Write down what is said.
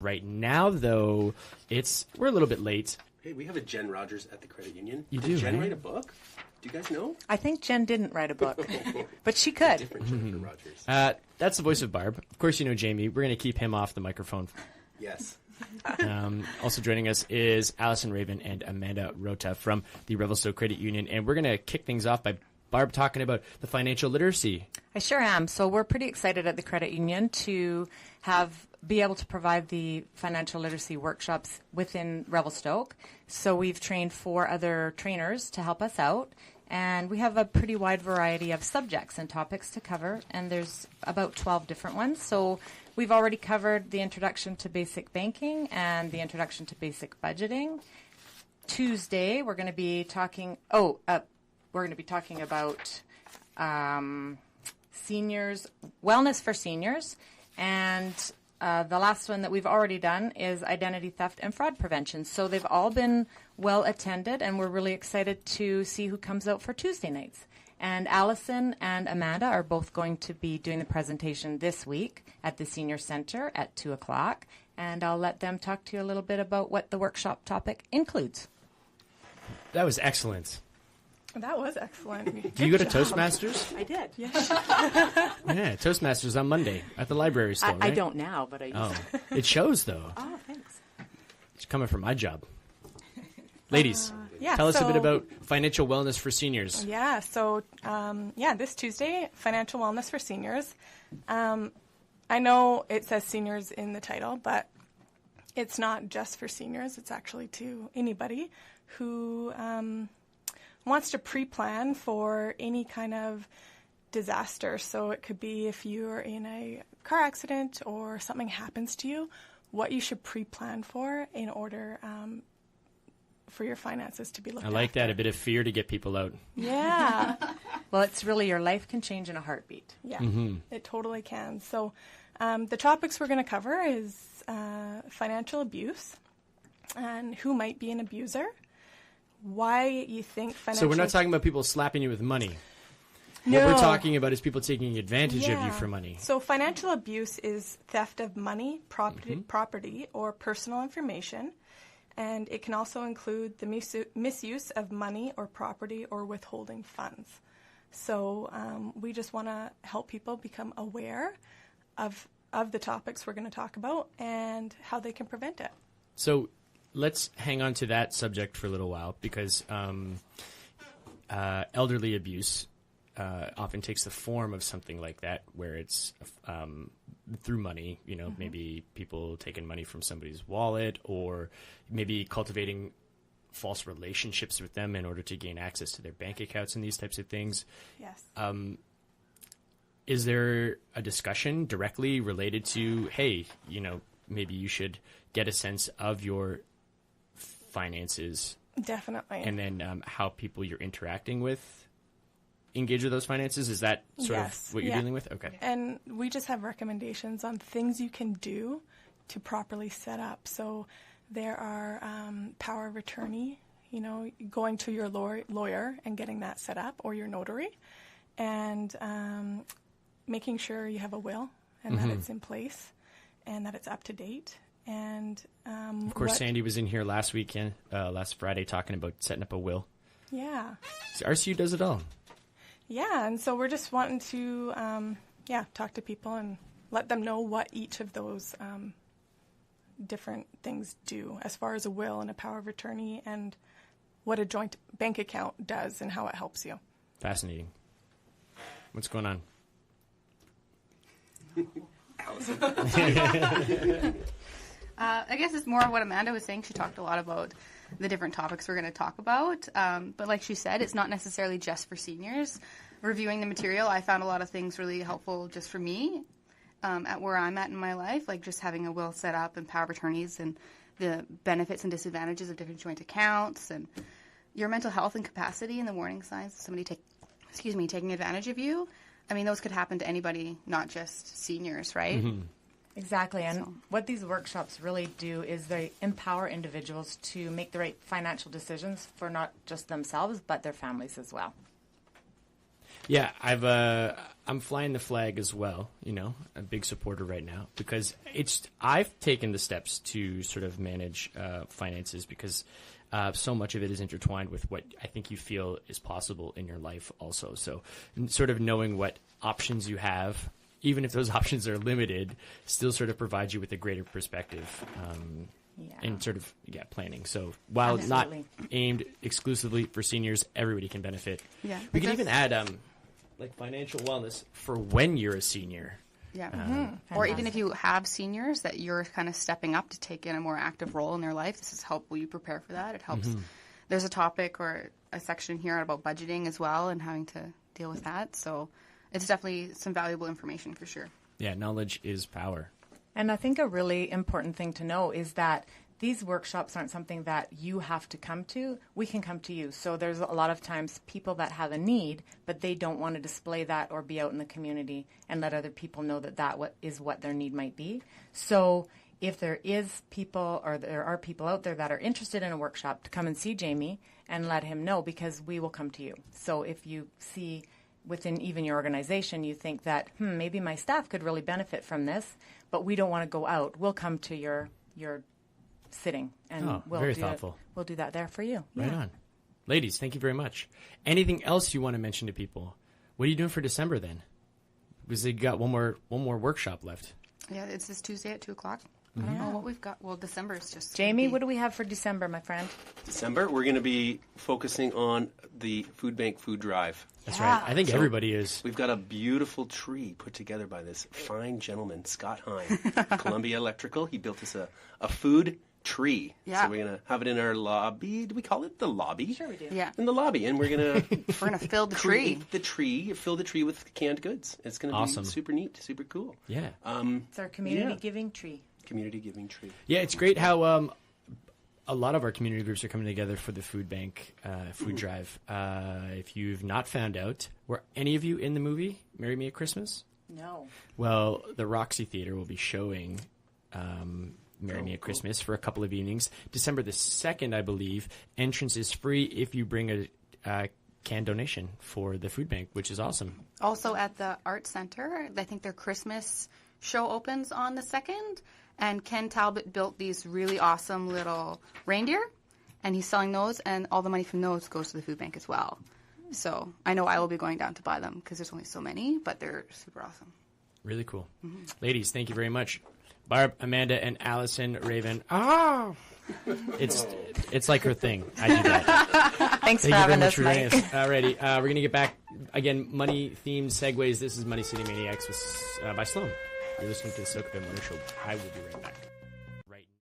Right now, though, we're a little bit late. Hey, we have a Jen Rogers at the credit union. You Did do, Jen right? write a book? Do you guys know? I think Jen didn't write a book, but she could. Different Jennifer Rogers. That's the voice of Barb. Of course, you know Jamie. We're going to keep him off the microphone. Yes. Also joining us is Allison Raven and Amanda Rota from the Revelstoke Credit Union. And we're going to kick things off by Barb talking about the financial literacy. I sure am. So we're pretty excited at the credit union to be able to provide the financial literacy workshops within Revelstoke. So we've trained 4 other trainers to help us out. And we have a pretty wide variety of subjects and topics to cover. And there's about 12 different ones. So we've already covered the introduction to basic banking and the introduction to basic budgeting. Tuesday, we're going to be talking about seniors, wellness for seniors. And the last one that we've already done is identity theft and fraud prevention. So they've all been well attended, and we're really excited to see who comes out for Tuesday nights. And Allison and Amanda are both going to be doing the presentation this week at the Senior Center at 2 o'clock. And I'll let them talk to you a little bit about what the workshop topic includes. That was excellent. That was excellent. Do you go to Toastmasters? I did. Yes. Yeah, Toastmasters on Monday at the library store, right? I don't now, but I used to. It shows, though. Oh, thanks. It's coming from my job. Ladies, yeah, tell us a so- bit about financial wellness for seniors. Yeah, so this Tuesday, Financial Wellness for Seniors. I know it says seniors in the title, but it's not just for seniors. It's actually to anybody who wants to pre-plan for any kind of disaster. So it could be if you're in a car accident or something happens to you, what you should pre-plan for in order for your finances to be looked I like after. that, a bit of fear to get people out. Yeah. Well, it's really your life can change in a heartbeat. Yeah, it totally can. So the topics we're going to cover is financial abuse and who might be an abuser, why you think financial... So we're not talking about people slapping you with money. No. What we're talking about is people taking advantage of you Yeah. for money. So financial abuse is theft of money, property, or personal information. And it can also include the misuse of money or property or withholding funds. So we just want to help people become aware of the topics we're going to talk about and how they can prevent it. So let's hang on to that subject for a little while because elderly abuse often takes the form of something like that where it's through money, maybe people taking money from somebody's wallet or maybe cultivating false relationships with them in order to gain access to their bank accounts and these types of things. Yes. Is there a discussion directly related to, hey, maybe you should get a sense of your finances? Definitely. And then how people you're interacting with engage with those finances? Is that sort of what you're dealing with? Okay. And we just have recommendations on things you can do to properly set up. So there are power of attorney, going to your lawyer and getting that set up, or your notary, and making sure you have a will and that it's in place and that it's up to date. And of course, Sandy was in here last Friday, talking about setting up a will. Yeah. So RCU does it all. Yeah, and so we're just wanting to, talk to people and let them know what each of those different things do as far as a will and a power of attorney and what a joint bank account does and how it helps you. Fascinating. What's going on? I guess it's more of what Amanda was saying. She talked a lot about the different topics we're going to talk about. But like she said, it's not necessarily just for seniors. Reviewing the material, I found a lot of things really helpful just for me at where I'm at in my life, like just having a will set up and power of attorneys and the benefits and disadvantages of different joint accounts and your mental health and capacity and the warning signs of somebody taking advantage of you. I mean, those could happen to anybody, not just seniors, right? Mm-hmm. Exactly, and what these workshops really do is they empower individuals to make the right financial decisions for not just themselves, but their families as well. Yeah, I'm flying the flag as well. You know, a big supporter right now because I've taken the steps to sort of manage finances because so much of it is intertwined with what I think you feel is possible in your life also. So sort of knowing what options you have, even if those options are limited, still sort of provides you with a greater perspective. And sort of planning. So while not aimed exclusively for seniors, everybody can benefit. Yeah, we can even add like financial wellness for when you're a senior. Yeah, or even if you have seniors that you're kind of stepping up to take in a more active role in their life, this is helpful you prepare for that. It helps. There's a topic or a section here about budgeting as well and having to deal with that. So it's definitely some valuable information for sure. Yeah, knowledge is power. And I think a really important thing to know is that these workshops aren't something that you have to come to. We can come to you. So there's a lot of times people that have a need, but they don't want to display that or be out in the community and let other people know that is what their need might be. So if there is people or there are people out there that are interested in a workshop, to come and see Jamie and let him know, because we will come to you. So if you see within even your organization, you think that, maybe my staff could really benefit from this, but we don't want to go out. We'll come to your sitting, and very thoughtful. We'll do that there for you. Right on. Ladies, thank you very much. Anything else you want to mention to people? What are you doing for December then? Because they got one more workshop left. Yeah, it's this Tuesday at 2:00. I don't know what we've got. Well, December is just... Jamie, what do we have for December, my friend? December, we're going to be focusing on the food bank food drive. That's right. I think everybody is. We've got a beautiful tree put together by this fine gentleman, Scott Hine, Columbia Electrical. He built us a food tree. Yeah. So we're going to have it in our lobby. Do we call it the lobby? Sure we do. Yeah. In the lobby. And we're going to... fill the tree. Fill the tree with canned goods. It's going to be super neat, super cool. Yeah. It's our community giving tree. Community giving tree. Yeah, it's great how a lot of our community groups are coming together for the food bank food drive. If you've not found out, were any of you in the movie Marry Me at Christmas? No. Well, the Roxy Theater will be showing Marry Me at Christmas for a couple of evenings. December the 2nd, I believe. Entrance is free if you bring a canned donation for the food bank, which is awesome. Also at the Art Center, I think their Christmas show opens on the 2nd. And Ken Talbot built these really awesome little reindeer, and he's selling those, and all the money from those goes to the food bank as well. So I know I will be going down to buy them because there's only so many, but they're super awesome. Really cool. Ladies, thank you very much. Barb, Amanda, and Allison Raven. It's like her thing. I do that. Thanks for having us, Mike. Alrighty, we're going to get back. Again, money-themed segues. This is Money City Maniacs by Sloan. You're listening to the Stoke Morning Show. I will be right back.